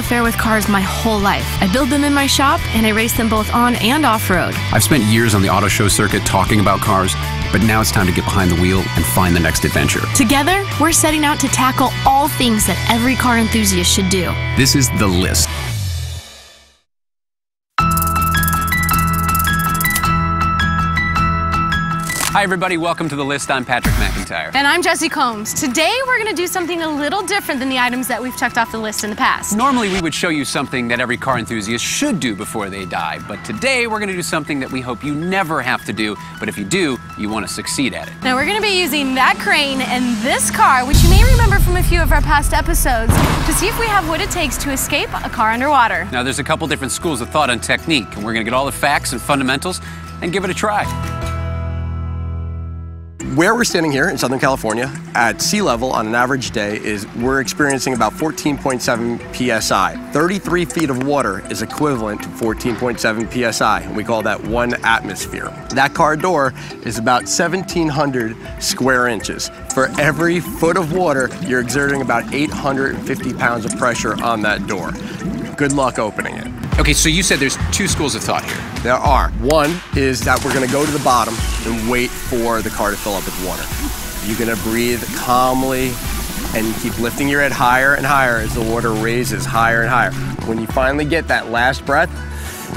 affair with cars my whole life. I build them in my shop, and I race them both on and off-road. I've spent years on the auto show circuit talking about cars, but now it's time to get behind the wheel and find the next adventure. Together, we're setting out to tackle all things that every car enthusiast should do. This is The List. Hi everybody, welcome to The List. I'm Patrick McIntyre. And I'm Jesse Combs. Today we're going to do something a little different than the items that we've checked off the list in the past. Normally we would show you something that every car enthusiast should do before they die, but today we're going to do something that we hope you never have to do, but if you do, you want to succeed at it. Now we're going to be using that crane and this car, which you may remember from a few of our past episodes, to see if we have what it takes to escape a car underwater. Now there's a couple different schools of thought on technique, and we're going to get all the facts and fundamentals and give it a try. Where we're standing here in Southern California at sea level on an average day is we're experiencing about 14.7 psi. 33 feet of water is equivalent to 14.7 psi, and we call that 1 atmosphere. That car door is about 1,700 square inches. For every foot of water, you're exerting about 850 pounds of pressure on that door. Good luck opening it. Okay, so you said there's two schools of thought here. There are. One is that we're gonna go to the bottom and wait for the car to fill up with water. You're gonna breathe calmly and keep lifting your head higher and higher as the water raises higher and higher. When you finally get that last breath,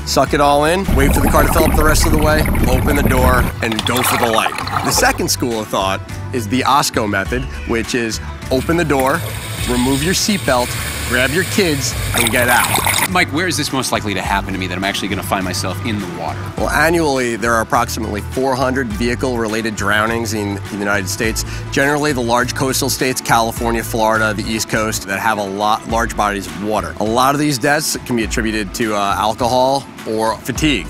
suck it all in, wait for the car to fill up the rest of the way, open the door, and go for the light. The second school of thought is the OSCO method, which is open the door, remove your seatbelt, grab your kids, and get out. Mike, where is this most likely to happen to me that I'm actually going to find myself in the water? Well, annually, there are approximately 400 vehicle-related drownings in the United States. Generally, the large coastal states, California, Florida, the East Coast, that have large bodies of water. A lot of these deaths can be attributed to alcohol or fatigue.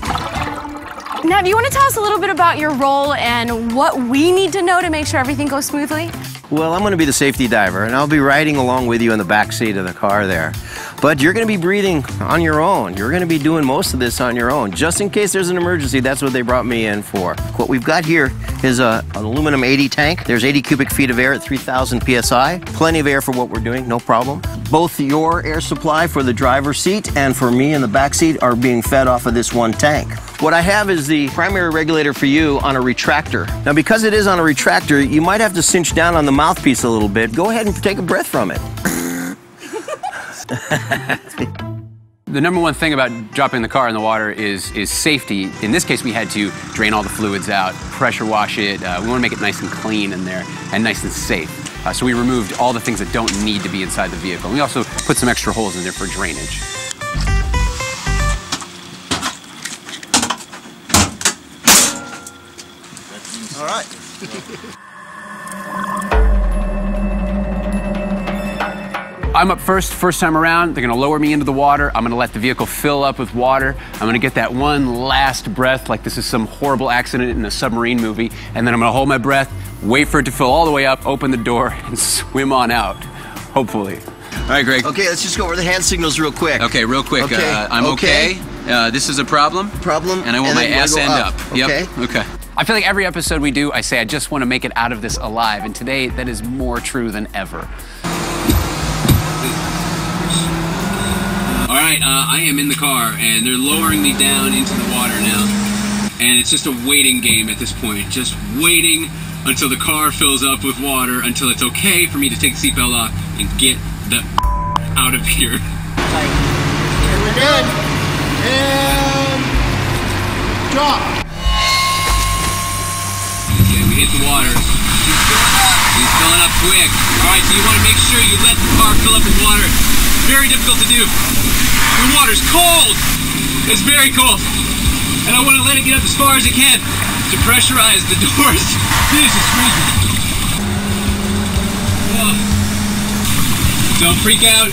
Now, do you want to tell us a little bit about your role and what we need to know to make sure everything goes smoothly? Well, I'm going to be the safety diver, and I'll be riding along with you in the back seat of the car there. But you're going to be breathing on your own. You're going to be doing most of this on your own. Just in case there's an emergency, that's what they brought me in for. What we've got here is an aluminum 80 tank. There's 80 cubic feet of air at 3,000 psi. Plenty of air for what we're doing, no problem. Both your air supply for the driver's seat and for me in the back seat are being fed off of this one tank. What I have is the primary regulator for you on a retractor. Now, because it is on a retractor, you might have to cinch down on the mouthpiece a little bit. Go ahead and take a breath from it. The number one thing about dropping the car in the water is safety. In this case, we had to drain all the fluids out, pressure wash it. We want to make it nice and clean in there and nice and safe. So we removed all the things that don't need to be inside the vehicle. We also put some extra holes in there for drainage. All right. I'm up first time around. They're gonna lower me into the water. I'm gonna let the vehicle fill up with water. I'm gonna get that one last breath like this is some horrible accident in a submarine movie. And then I'm gonna hold my breath, wait for it to fill all the way up, open the door, and swim on out, hopefully. All right, Greg. Okay, let's just go over the hand signals real quick. Okay, real quick. Okay. I'm okay. This is a problem. And I want my ass end up. Okay. Yep. Okay. I feel like every episode we do, I say I just want to make it out of this alive, and today that is more true than ever. All right, I am in the car, and they're lowering me down into the water now, and it's just a waiting game at this point, just waiting until the car fills up with water, until it's okay for me to take the seatbelt off and get the out of here. And we're good. And drop. Okay, we hit the water. He's filling up quick. All right, so you want to make sure you let the car fill up with water. Very difficult to do. The water's cold. It's very cold. And I want to let it get up as far as it can to pressurize the doors. This is freezing. Oh. Don't freak out.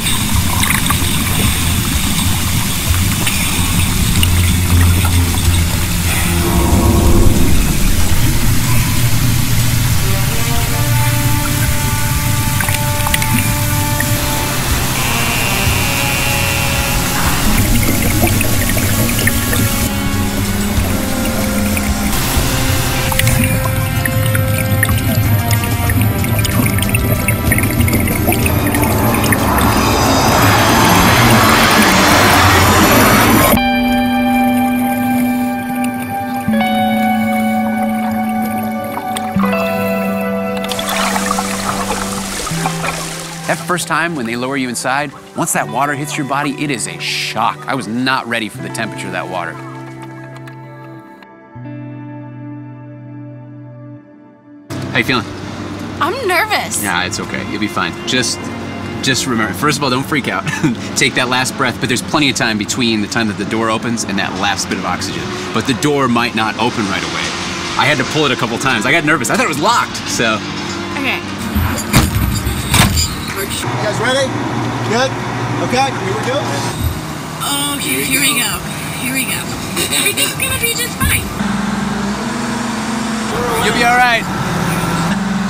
That first time when they lower you inside, once that water hits your body, it is a shock. I was not ready for the temperature of that water. How you feeling? I'm nervous. Nah, it's okay. You'll be fine. Just remember, first of all, don't freak out. Take that last breath, but there's plenty of time between the time that the door opens and that last bit of oxygen. But the door might not open right away. I had to pull it a couple times. I got nervous. I thought it was locked, so. Okay. You guys ready? Good? Okay, here we go. Okay, here we go. Here we go. Everything's gonna be just fine. You'll be all right.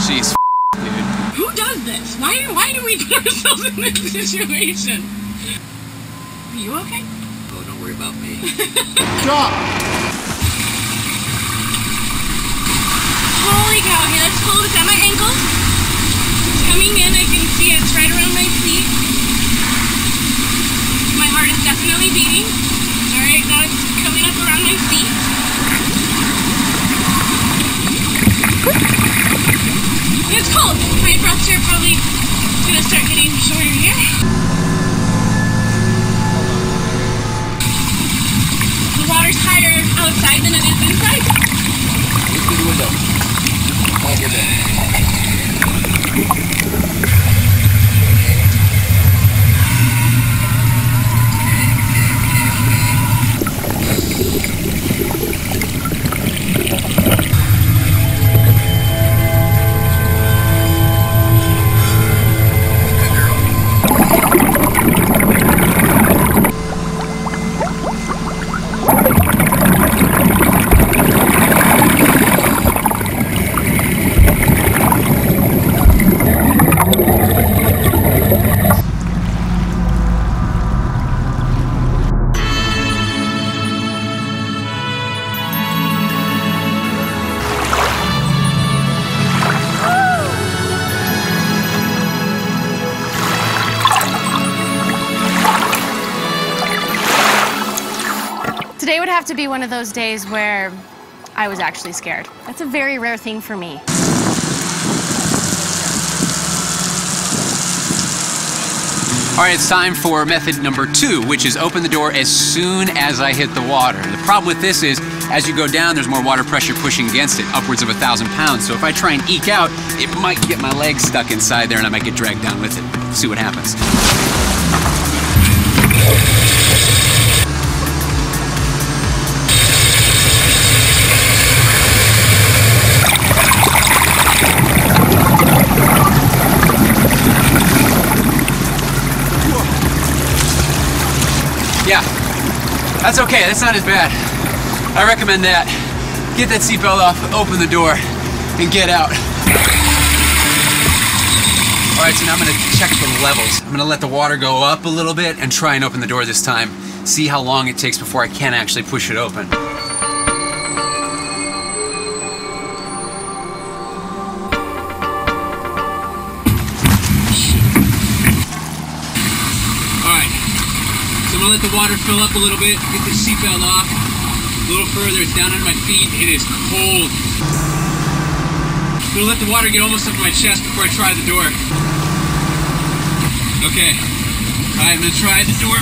Jeez, dude. Who does this? Why do we put ourselves in this situation? Are you okay? Oh, don't worry about me. Drop. Holy cow, okay, that's cold. It's at my ankle. It's coming in, I can see it. It's right around my feet. My heart is definitely beating. Alright, now it's coming up around my feet. It's cold. My breaths are probably gonna start getting shorter here. The water's higher outside than it is inside. Look through the window. Oh, you're there. Today would have to be one of those days where I was actually scared. That's a very rare thing for me. All right, it's time for method number 2, which is open the door as soon as I hit the water. The problem with this is, as you go down, there's more water pressure pushing against it, upwards of 1,000 pounds. So if I try and eke out, it might get my legs stuck inside there and I might get dragged down with it. See what happens. Yeah, that's okay, that's not as bad. I recommend that. Get that seatbelt off, open the door, and get out. All right, so now I'm gonna check the levels. I'm gonna let the water go up a little bit and try and open the door this time. See how long it takes before I can actually push it open. I'm gonna let the water fill up a little bit, get the seatbelt off. A little further, it's down under my feet. It is cold. I'm gonna let the water get almost up to my chest before I try the door. Okay. Alright, I'm gonna try the door.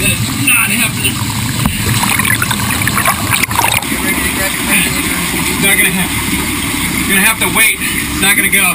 That is not happening. Get ready to grab your radiator. It's not gonna happen. You're gonna have to wait. It's not gonna go.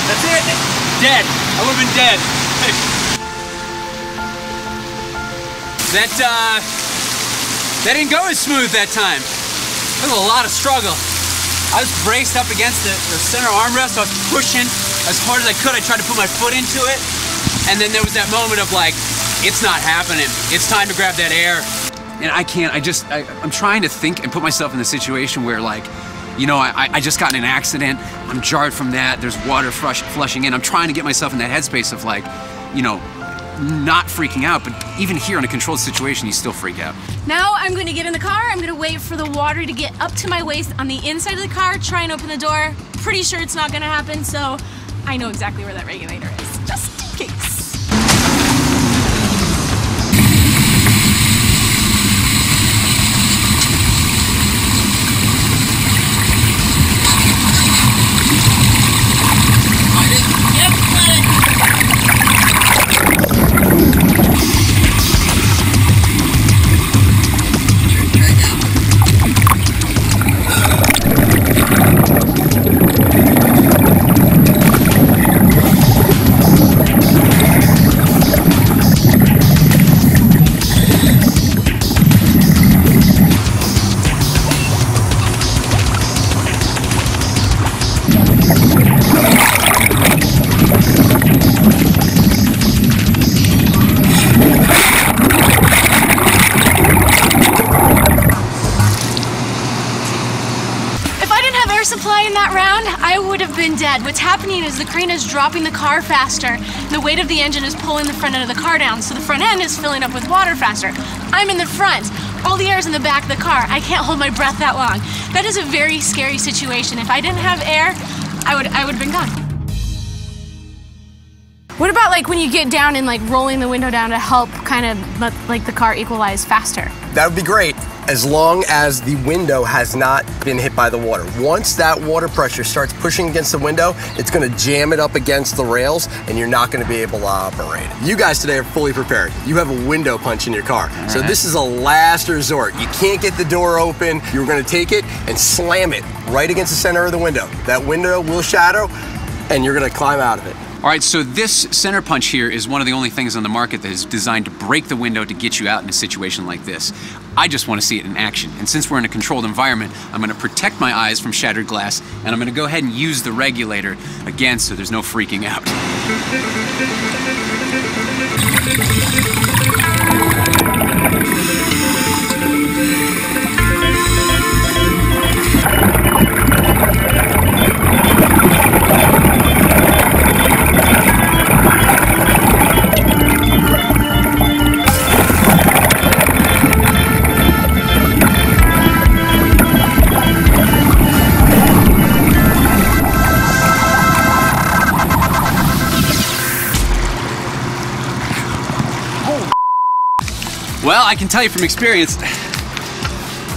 That's it. Dead. I would have been dead. That didn't go as smooth that time. There was a lot of struggle. I was braced up against the center armrest. I was pushing as hard as I could. I tried to put my foot into it. And then there was that moment of like, it's not happening. It's time to grab that air. And I can't, I'm trying to think and put myself in the situation where like, you know, I just got in an accident. I'm jarred from that. There's water flushing in. I'm trying to get myself in that headspace of like, you know, not freaking out, but even here in a controlled situation, you still freak out. Now I'm going to get in the car. I'm going to wait for the water to get up to my waist on the inside of the car, try and open the door. Pretty sure it's not going to happen, so I know exactly where that regulator is, just in case. Supply in that round, I would have been dead. What's happening is the crane is dropping the car faster. The weight of the engine is pulling the front end of the car down, so the front end is filling up with water faster. I'm in the front. All the air is in the back of the car. I can't hold my breath that long. That is a very scary situation. If I didn't have air, I would have been gone. What about like when you get down and like rolling the window down to help kind of let like the car equalize faster? That would be great, as long as the window has not been hit by the water. Once that water pressure starts pushing against the window, it's gonna jam it up against the rails and you're not gonna be able to operate. You guys today are fully prepared. You have a window punch in your car. So this is a last resort. You can't get the door open. You're gonna take it and slam it right against the center of the window. That window will shatter and you're gonna climb out of it. All right, so this center punch here is one of the only things on the market that is designed to break the window to get you out in a situation like this. I just want to see it in action. And since we're in a controlled environment, I'm going to protect my eyes from shattered glass, and I'm going to go ahead and use the regulator again so there's no freaking out. Well, I can tell you from experience,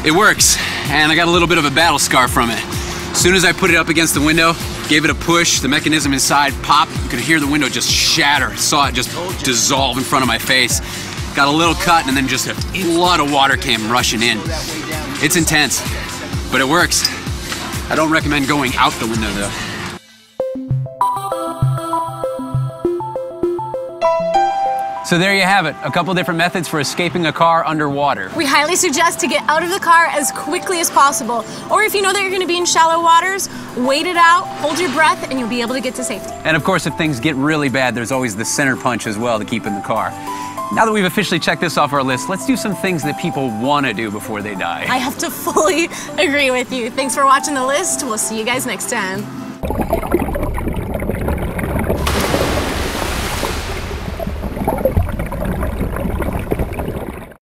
it works, and I got a little bit of a battle scar from it. As soon as I put it up against the window, gave it a push, the mechanism inside popped, you could hear the window just shatter. Saw it just dissolve in front of my face. Got a little cut, and then just a lot of water came rushing in. It's intense, but it works. I don't recommend going out the window though. So there you have it, a couple different methods for escaping a car underwater. We highly suggest to get out of the car as quickly as possible. Or if you know that you're going to be in shallow waters, wait it out, hold your breath, and you'll be able to get to safety. And of course, if things get really bad, there's always the center punch as well to keep in the car. Now that we've officially checked this off our list, let's do some things that people want to do before they die. I have to fully agree with you. Thanks for watching the list. We'll see you guys next time.